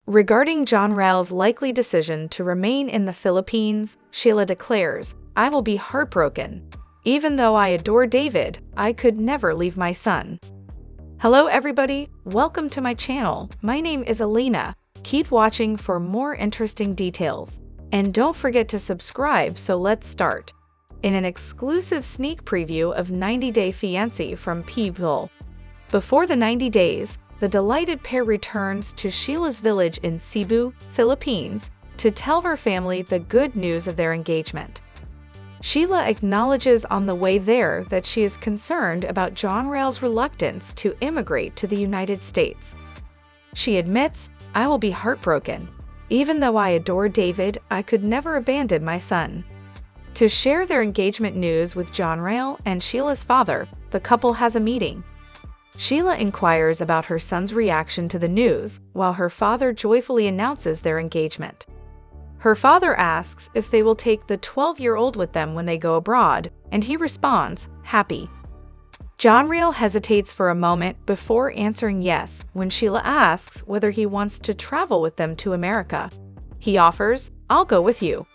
Regarding John Rail's likely decision to remain in the Philippines, Sheila declares, "I will be heartbroken. Even though I adore David, I could never leave my son." Hello everybody, welcome to my channel. My name is Alina. Keep watching for more interesting details. And don't forget to subscribe, so let's start. In an exclusive sneak preview of 90 Day Fiancé from People. Before the 90 days, the delighted pair returns to Sheila's village in Cebu, Philippines, to tell her family the good news of their engagement. Sheila acknowledges on the way there that she is concerned about John Rail's reluctance to immigrate to the United States. She admits, "I will be heartbroken. Even though I adore David, I could never abandon my son." To share their engagement news with John Rail and Sheila's father, the couple has a meeting. Sheila inquires about her son's reaction to the news, while her father joyfully announces their engagement. Her father asks if they will take the 12-year-old with them when they go abroad, and he responds, "Happy." John Rail hesitates for a moment before answering yes when Sheila asks whether he wants to travel with them to America. He offers, "I'll go with you."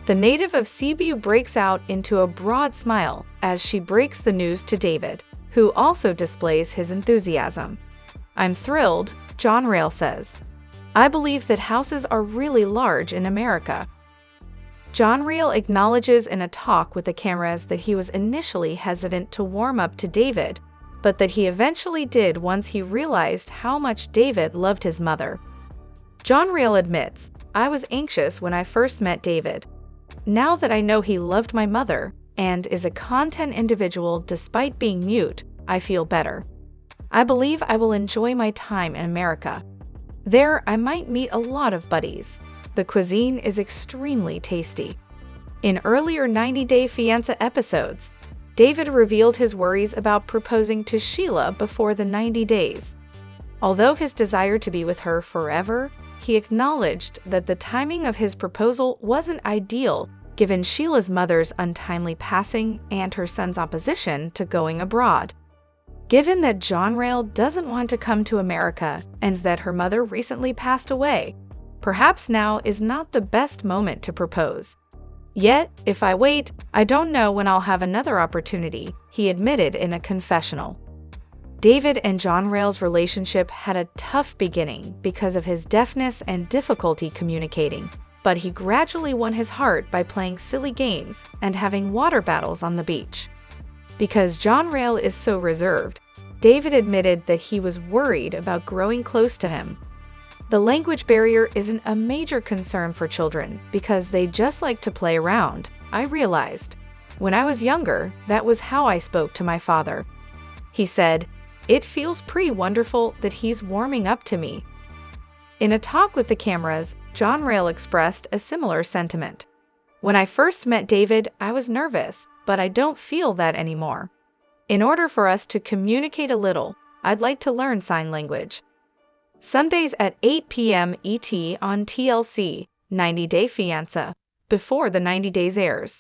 The native of Cebu breaks out into a broad smile as she breaks the news to David, who also displays his enthusiasm. "I'm thrilled," John Rail says. "I believe that houses are really large in America." John Rail acknowledges in a talk with the cameras that he was initially hesitant to warm up to David, but that he eventually did once he realized how much David loved his mother. John Rail admits, "I was anxious when I first met David. Now that I know he loved my mother and is a content individual despite being mute, I feel better. I believe I will enjoy my time in America. There, I might meet a lot of buddies. The cuisine is extremely tasty." In earlier 90 Day Fiancé episodes, David revealed his worries about proposing to Sheila before the 90 days. Although his desire to be with her forever, he acknowledged that the timing of his proposal wasn't ideal given Sheila's mother's untimely passing and her son's opposition to going abroad. Given that John Rail doesn't want to come to America and that her mother recently passed away, perhaps now is not the best moment to propose. "Yet, if I wait, I don't know when I'll have another opportunity," he admitted in a confessional. David and John Rail's relationship had a tough beginning because of his deafness and difficulty communicating, but he gradually won his heart by playing silly games and having water battles on the beach. Because John Rail is so reserved, David admitted that he was worried about growing close to him. The language barrier isn't a major concern for children because they just like to play around. "I realized, when I was younger, that was how I spoke to my father." He said, "It feels pretty wonderful that he's warming up to me." In a talk with the cameras, John Rail expressed a similar sentiment. "When I first met David, I was nervous, but I don't feel that anymore. In order for us to communicate a little, I'd like to learn sign language." Sundays at 8 p.m. ET on TLC, 90 Day Fiancé, before the 90 days airs.